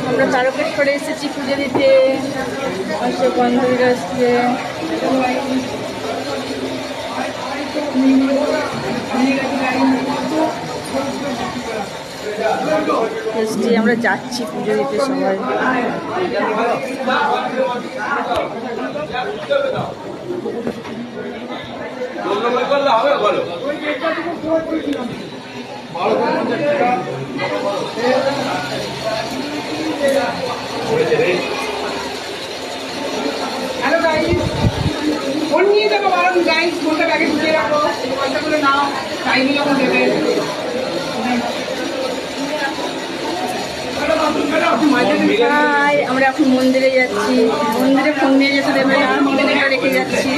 আমরা তারকেশ্বরে এসেছি পুজো দিতে। সব বান্ধবীরা আসছে। আমরা যাচ্ছি পুজো দিতে সবাই। হ্যালো গাইস, ফোন নিয়ে যাবো বরং গাইস, ফোনটা ব্যাগে ঢুকিয়ে রাখো, পয়সাগুলো নাও, টাইমে যখন দেবে। আমরা এখন মন্দিরে যাচ্ছি। মন্দিরে ফোন নিয়ে যেতে দেবে না, মন্দিরে রেখে যাচ্ছি।